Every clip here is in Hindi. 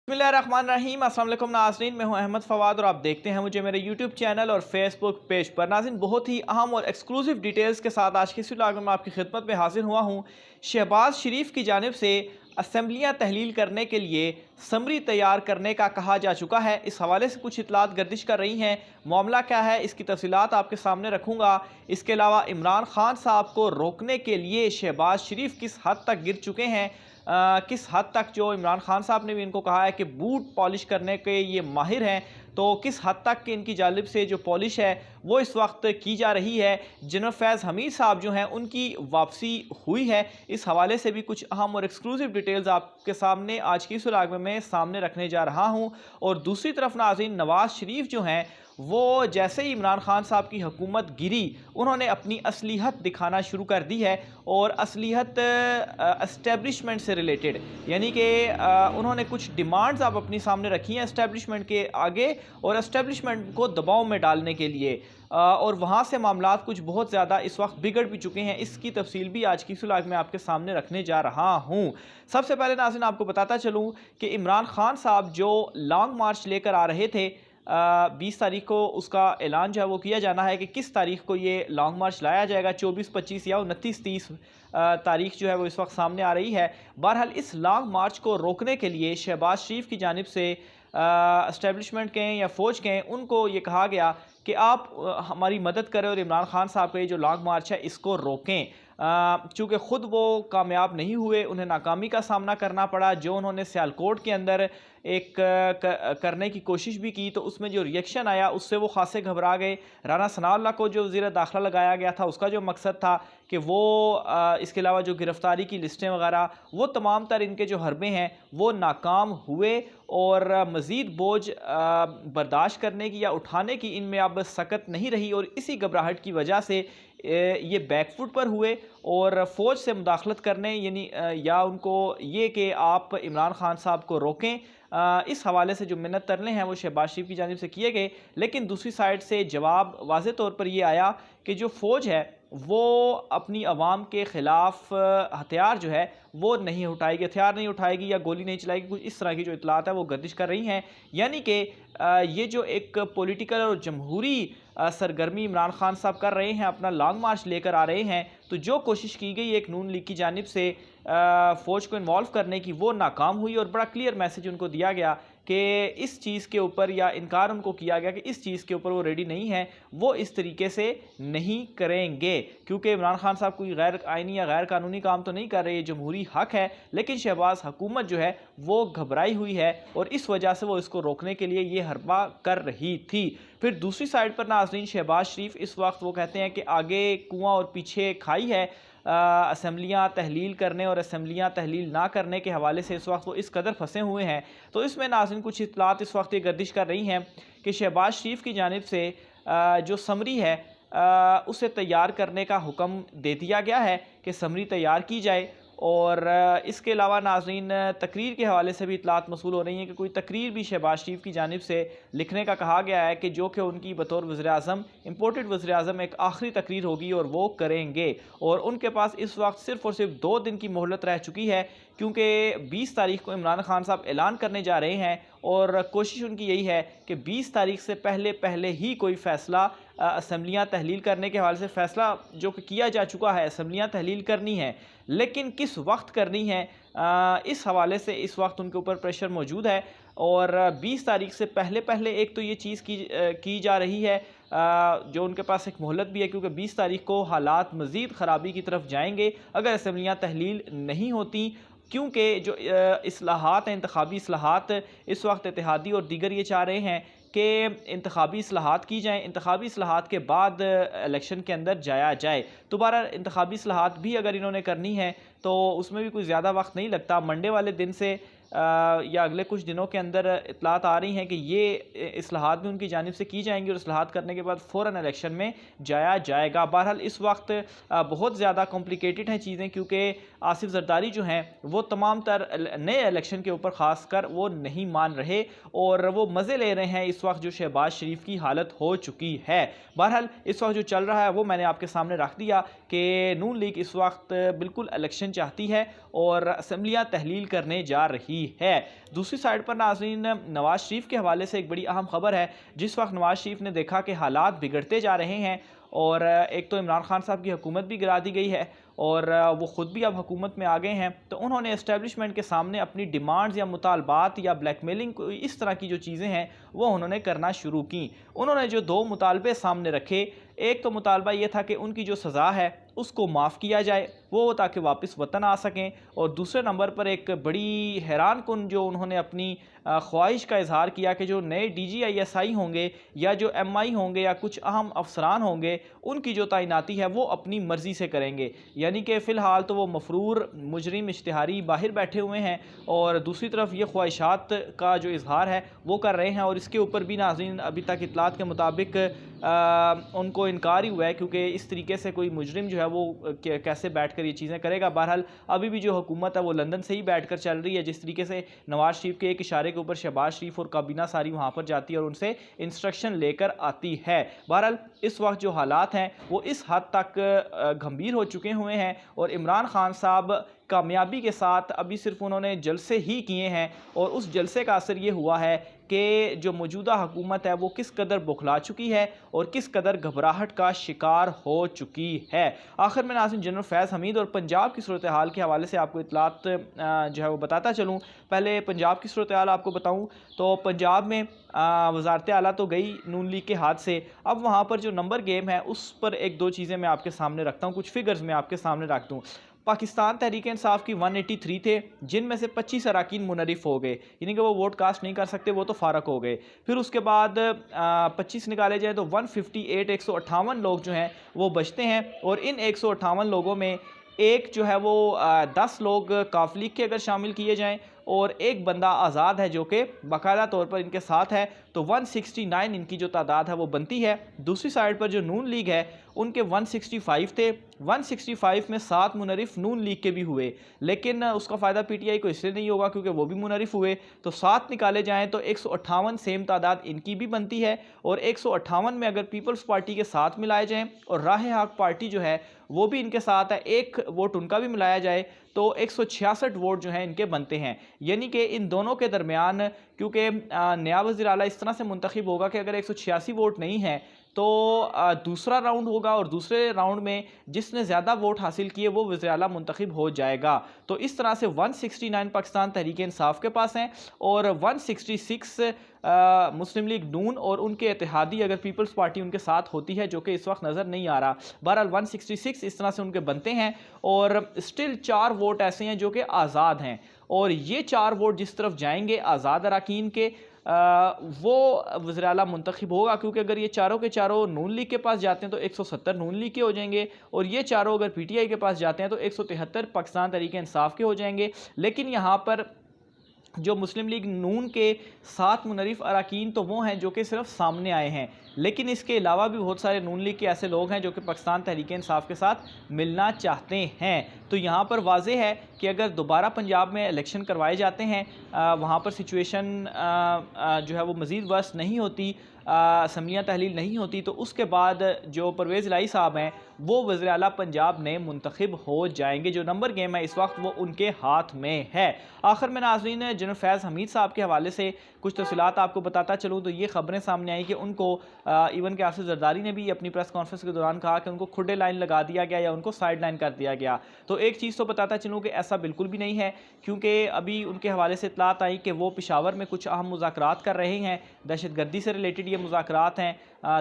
बिस्मिल्लाहिर्रहमानिर्रहीम। अस्सलाम वालेकुम नाज़रीन, मैं हूं अहमद फ़वाद और आप देखते हैं मुझे मेरे यूट्यूब चैनल और फेसबुक पेज पर। नाज़रीन, बहुत ही अहम और एक्सक्लूसिव डिटेल्स के साथ आज की इस व्लॉग में आपकी खिदमत में हाजिर हुआ हूं। शहबाज शरीफ की जानिब से असम्बलियाँ तहलील करने के लिए समरी तैयार करने का कहा जा चुका है। इस हवाले से कुछ इतलात गर्दिश कर रही हैं। मामला क्या है, इसकी तफसीलात आपके सामने रखूँगा। इसके अलावा इमरान खान साहब को रोकने के लिए शहबाज शरीफ किस हद तक गिर चुके हैं, किस हद तक जो इमरान खान साहब ने भी इनको कहा है कि बूट पॉलिश करने के ये माहिर हैं, तो किस हद तक कि इनकी जानिब से जो पॉलिश है वो इस वक्त की जा रही है। जनरल फैज़ हमीद साहब जो हैं उनकी वापसी हुई है। इस हवाले से भी कुछ अहम और एक्सक्लूसिव डिटेल्स आपके सामने आज की इस व्लॉग में मैं सामने रखने जा रहा हूँ। और दूसरी तरफ नाज़रीन, नवाज़ शरीफ जो हैं वो जैसे ही इमरान खान साहब की हुकूमत गिरी, उन्होंने अपनी असलियत दिखाना शुरू कर दी है। और असलियत एस्टेब्लिशमेंट से रिलेटेड, यानी कि उन्होंने कुछ डिमांड्स अब अपनी सामने रखी हैं एस्टेब्लिशमेंट के आगे और एस्टेब्लिशमेंट को दबाव में डालने के लिए। और वहाँ से मामलात कुछ बहुत ज़्यादा इस वक्त बिगड़ भी चुके हैं। इसकी तफसील भी आज की इस व्लॉग में आपके सामने रखने जा रहा हूँ। सबसे पहले नाज़रीन आपको बताता चलूँ कि इमरान खान साहब जो लॉन्ग मार्च लेकर आ रहे थे, 20 तारीख को उसका ऐलान जो है वो किया जाना है कि किस तारीख को ये लॉन्ग मार्च लाया जाएगा। 24, 25 या 29, 30 तारीख जो है वो इस वक्त सामने आ रही है। बहरहाल इस लॉन्ग मार्च को रोकने के लिए शहबाज शरीफ की जानिब से इस्टेब्लिशमेंट के या फ़ौज के उनको ये कहा गया कि आप हमारी मदद करें और इमरान खान साहब का ये जो लॉन्ग मार्च है इसको रोकें। चूँकि ख़ुद वो कामयाब नहीं हुए, उन्हें नाकामी का सामना करना पड़ा। जो उन्होंने सियालकोट के अंदर एक करने की कोशिश भी की तो उसमें जो रिएक्शन आया उससे वो खासे घबरा गए। राना सनाउल्लाह को जो वज़ीर दाखिला लगाया गया था उसका जो मकसद था कि वो इसके अलावा जो गिरफ़्तारी की लिस्टें वगैरह वो तमाम तर इनके जो हरबे हैं वो नाकाम हुए। और मज़ीद बोझ बर्दाश्त करने की या उठाने की इनमें अब सकत नहीं रही और इसी घबराहट की वजह से ये बैकफुट पर हुए और फ़ौज से मुदाखलत करने यानी या उनको ये कि आप इमरान खान साहब को रोकें, इस हवाले से जो मिन्नत तरले हैं वो शहबाज शरीफ की जानिब से किए गए। लेकिन दूसरी साइड से जवाब वाज़े तौर पर ये आया कि जो फ़ौज है वो अपनी आवाम के ख़िलाफ़ हथियार जो है वो नहीं उठाएगी, हथियार नहीं उठाएगी या गोली नहीं चलाएगी। कुछ इस तरह की जो इतलात है वो गर्दिश कर रही हैं। यानी कि ये जो एक पॉलिटिकल और जमहूरी सरगर्मी इमरान खान साहब कर रहे हैं, अपना लॉन्ग मार्च लेकर आ रहे हैं, तो जो कोशिश की गई एक नून लीग की जानिब से फ़ौज को इन्वॉल्व करने की वो नाकाम हुई। और बड़ा क्लियर मैसेज उनको दिया गया कि इस चीज़ के ऊपर या इनकार उनको किया गया कि इस चीज़ के ऊपर वो रेडी नहीं है, वो इस तरीके से नहीं करेंगे। क्योंकि इमरान खान साहब कोई गैर आइनी या गैर कानूनी काम तो नहीं कर रहे, जमहूरी हक है। लेकिन शहबाज हुकूमत जो है वो घबराई हुई है और इस वजह से वो इसको रोकने के लिए ये हरबा कर रही थी। फिर दूसरी साइड पर नाज़रीन, शहबाज शरीफ इस वक्त वो कहते हैं कि आगे कुआं और पीछे खाई है। असम्बलियाँ तहलील करने और असम्बलियाँ तहलील ना करने के हवाले से इस वक्त वो इस कदर फंसे हुए हैं। तो इसमें नाज़रीन कुछ इतलात इस वक्त ये गर्दिश कर रही हैं कि शहबाज शरीफ की जानिब से जो समरी है उसे तैयार करने का हुक्म दे दिया गया है कि समरी तैयार की जाए। और इसके अलावा नाज़रीन तकरीर के हवाले से भी इतलात मसूल हो रही हैं कि कोई तकरीर भी शहबाज शरीफ की जानिब से लिखने का कहा गया है कि जो कि उनकी बतौर वज़ीर-ए-आज़म, इम्पोर्टेड वज़ीर-ए-आज़म एक आखिरी तकरीर होगी और वो करेंगे। और उनके पास इस वक्त सिर्फ़ और सिर्फ 2 दिन की मोहलत रह चुकी है, क्योंकि 20 तारीख को इमरान खान साहब ऐलान करने जा रहे हैं और कोशिश उनकी यही है कि 20 तारीख से पहले पहले ही कोई फ़ैसला असम्बलियाँ तहलील करने के हवाले से फ़ैसला जो कि किया जा चुका है, असम्बलियाँ तहलील करनी है, लेकिन किस वक्त करनी है, इस हवाले से इस वक्त उनके ऊपर प्रेशर मौजूद है। और 20 तारीख से पहले पहले एक तो ये चीज़ की जा रही है, जो उनके पास एक मोहलत भी है, क्योंकि 20 तारीख को हालात मज़ीद ख़राबी की तरफ जाएंगे अगर असम्बलियाँ तहलील नहीं होती। क्योंकि जो इस्लाहात हैं, इंतखाबी इस्लाहात, इस वक्त इत्तेहादी और दीगर ये चाह रहे हैं कि इंतखाबी इस्लाहात की जाएँ, इंतखाबी इस्लाहात के बाद इलेक्शन के अंदर जाया जाए। दोबारा इंतखाबी इस्लाहात भी अगर इन्होंने करनी है तो उसमें भी कोई ज़्यादा वक्त नहीं लगता। मंडे वाले दिन से या अगले कुछ दिनों के अंदर इतलात आ रही हैं कि ये इस्लाहात भी उनकी जानिब से की जाएंगी और इस्लाहात करने के बाद फ़ौरन इलेक्शन में जाया जाएगा। बहरहाल इस वक्त बहुत ज़्यादा कॉम्प्लिकेटेड हैं चीज़ें, क्योंकि आसिफ ज़रदारी जो हैं वो तमाम तर नए इलेक्शन के ऊपर ख़ास कर वो नहीं मान रहे और वो मज़े ले रहे हैं इस वक्त जो शहबाज शरीफ की हालत हो चुकी है। बहरहाल इस वक्त जो चल रहा है वो मैंने आपके सामने रख दिया कि नून लीग इस वक्त बिल्कुल इलेक्शन चाहती है और असम्बलियाँ तहलील करने जा रही चुकी है। दूसरी साइड पर नाज़रीन, नवाज़ शरीफ के हवाले से एक बड़ी अहम खबर है। जिस वक्त नवाज़ शरीफ ने देखा कि हालात बिगड़ते जा रहे हैं और एक तो इमरान खान साहब की हुकूमत भी गिरा दी गई है और वो ख़ुद भी अब हुकूमत में आ गए हैं, तो उन्होंने एस्टेब्लिशमेंट के सामने अपनी डिमांड्स या मुतालबात या ब्लैकमेलिंग इस तरह की जो चीज़ें हैं वो उन्होंने करना शुरू की। उन्होंने जो दो मुतालबे सामने रखे, एक तो मुतालबा ये था कि उनकी जो सज़ा है उसको माफ़ किया जाए वो ताकि वापस वतन आ सकें, और दूसरे नंबर पर एक बड़ी हैरान कुन जो उन्होंने अपनी ख्वाहिश का इजहार किया कि जो नए DGISI होंगे या जो MI होंगे या कुछ अहम अफसरान होंगे उनकी जो तैनाती है वो अपनी मर्ज़ी से करेंगे। यानी कि फ़िलहाल तो वो मफरूर मुजरिम इश्तिहारी बाहर बैठे हुए हैं और दूसरी तरफ ये ख्वाहिशात का जो इजहार है वो कर रहे हैं, और इसके ऊपर भी नाज़रीन अभी तक इतलात के मुताबिक उनको इनकार ही हुआ है, क्योंकि इस तरीके से कोई मुजरिम जो है वो कैसे बैठकर ये चीज़ें करेगा। बहरहाल अभी भी जो हुकूमत है वो लंदन से ही बैठकर चल रही है। जिस तरीके से नवाज़ शरीफ के एक इशारे के ऊपर शहबाज शरीफ और काबीना सारी वहाँ पर जाती है और उनसे इंस्ट्रक्शन लेकर आती है। बहरहाल इस वक्त जो हालात हैं वो इस हद तक गंभीर हो चुके हुए हैं और इमरान खान साहब कामयाबी के साथ अभी सिर्फ उन्होंने जलसे ही किए हैं, और उस जलसे का असर ये हुआ है कि जो मौजूदा हुकूमत है वो किस कदर बौखला चुकी है और किस कदर घबराहट का शिकार हो चुकी है। आखिर में नाज़रीन, जनरल फैज़ हमीद और पंजाब की सूरत हाल के हवाले से आपको इतलात जो है वो बताता चलूँ। पहले पंजाब की सूरत हाल आपको बताऊँ तो पंजाब में वज़ारत आला तो गई नून लीग के हाथ से, अब वहाँ पर जो नंबर गेम है उस पर एक दो चीज़ें मैं आपके सामने रखता हूँ, कुछ फिगर्स मैं आपके सामने रख दूँ। पाकिस्तान तहरीक इंसाफ की 183 थे, जिनमें से 25 अरकान मुनरिफ हो गए, यानी कि वो वोट कास्ट नहीं कर सकते, वो तो फारक हो गए। फिर उसके बाद 25 निकाले जाए तो 158 158 लोग जो हैं वो बचते हैं, और इन 158 लोगों में एक जो है वो 10 लोग काफ लीग के अगर शामिल किए जाएं और एक बंदा आज़ाद है जो कि बाकायदा तौर पर इनके साथ है, तो 169 इनकी जो तादाद है वो बनती है। दूसरी साइड पर जो नून लीग है उनके 165 थे, 165 में 7 मुनरिफ नून लीग के भी हुए, लेकिन उसका फ़ायदा PTI को इसलिए नहीं होगा क्योंकि वो भी मुनरिफ हुए, तो 7 निकाले जाएँ तो 158 सेम तादाद इनकी भी बनती है, और 158 में अगर पीपल्स पार्टी के साथ मिलाए जाएँ और राह हक पार्टी जो है वो भी इनके साथ है, एक वोट उनका भी मिलाया जाए तो 166 वोट जो हैं इनके बनते हैं। यानी कि इन दोनों के दरमियान, क्योंकि नया वज़ीर आला इस तरह से मुंतखब होगा कि अगर 186 वोट नहीं है तो दूसरा राउंड होगा और दूसरे राउंड में जिसने ज़्यादा वोट हासिल किए वो वज़ीर आला मुंतखब हो जाएगा। तो इस तरह से 169 पाकिस्तान तहरीक इंसाफ के पास हैं और 166 मुस्लिम लीग नून और उनके इत्तेहादी अगर पीपल्स पार्टी उनके साथ होती है, जो कि इस वक्त नज़र नहीं आ रहा। बहरहाल 166 इस तरह से उनके बनते हैं, और स्टिल 4 वोट ऐसे हैं जो कि आज़ाद हैं, और ये 4 वोट जिस तरफ जाएंगे आज़ाद अरकान के वो वज़ीर आला मुंतखब होगा, क्योंकि अगर ये चारों के चारों नून लीग के पास जाते हैं तो 170 नून लीग के हो जाएंगे, और ये चारों अगर PTI के पास जाते हैं तो 173 पाकिस्तान तहरीक इंसाफ के हो जाएंगे। लेकिन यहाँ पर जो मुस्लिम लीग नून के 7 मुनरिफ अरकान तो वो हैं जो कि सिर्फ सामने आए हैं, लेकिन इसके अलावा भी बहुत सारे नून लीग के ऐसे लोग हैं जो कि पाकिस्तान तहरीक इंसाफ के साथ मिलना चाहते हैं। तो यहाँ पर वाज़ेह है कि अगर दोबारा पंजाब में इलेक्शन करवाए जाते हैं, वहाँ पर सिचुएशन जो है वो मज़ीद वर्स नहीं होती, असम्बलियाँ तहलील नहीं होती, तो उसके बाद जो परवेज़ इलाही साहब हैं वो वज़ीर आला पंजाब में मुंतखब हो जाएंगे। जो नंबर गेम है इस वक्त वो उनके हाथ में है। आखिर में नाज़रीन, जनरल फैज़ हमीद साहब के हवाले से कुछ तफ़सीलात आपको बताता चलूँ तो ये ख़बरें सामने आई कि उनको इवन के आसिफ जरदारी ने भी अपनी प्रेस कॉन्फ्रेंस के दौरान कहा कि उनको खुडे लाइन लगा दिया गया या उनको साइड लाइन कर दिया गया। तो एक चीज़ तो बताता चलूँ कि ऐसा बिल्कुल भी नहीं है, क्योंकि अभी उनके हवाले से इतलात आई कि वो पेशावर में कुछ अहम मुज़ाकरात कर रहे हैं, दहशतगर्दी से रिलेटेड ये मुज़ाकरात हैं।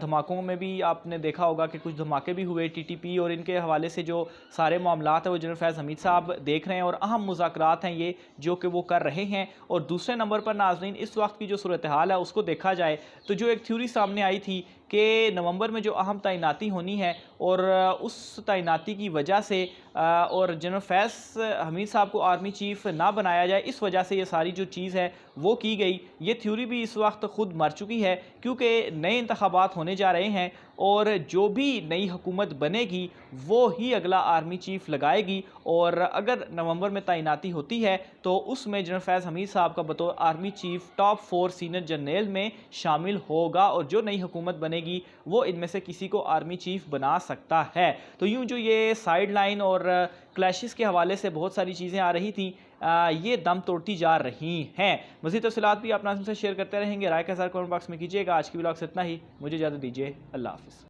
धमाकों में भी आपने देखा होगा कि कुछ धमाके भी हुए TTP, और इनके हवाले से जो सारे मामलात हैं वो जनरल फैज़ हमीद साहब देख रहे हैं, और अहम मुज़ाकरात हैं ये जो कि वो कर रहे हैं। और दूसरे नंबर पर नाज़रीन, इस वक्त की जो सूरत हाल है उसको देखा जाए तो जो एक थ्योरी सामने आई थी कि नवंबर में जो अहम तैनाती होनी है और उस तैनाती की वजह से और जनरल फैज़ हमीद साहब को आर्मी चीफ़ ना बनाया जाए, इस वजह से ये सारी जो चीज़ है वो की गई। ये थ्योरी भी इस वक्त ख़ुद मर चुकी है, क्योंकि नए इंतखाबात होने जा रहे हैं और जो भी नई हुकूमत बनेगी वो ही अगला आर्मी चीफ़ लगाएगी, और अगर नवंबर में तैनाती होती है तो उसमें जनरल फैज़ हमीद साहब का बतौर army chief top 4 senior general में शामिल होगा, और जो नई हुकूमत बनेगी वो इनमें से किसी को आर्मी चीफ़ बना सकता है। तो यूँ जो ये साइड लाइन और क्लैशेस के हवाले से बहुत सारी चीज़ें आ रही थी, ये दम तोड़ती जा रही हैं। मज़ीद तफ़सीलात भी आप नाज़रीन से शेयर करते रहेंगे। राय का इज़हार कमेंट बॉक्स में कीजिएगा। आज की व्लॉग से इतना ही, मुझे इजाज़त दीजिए। अल्लाह हाफ़िज़।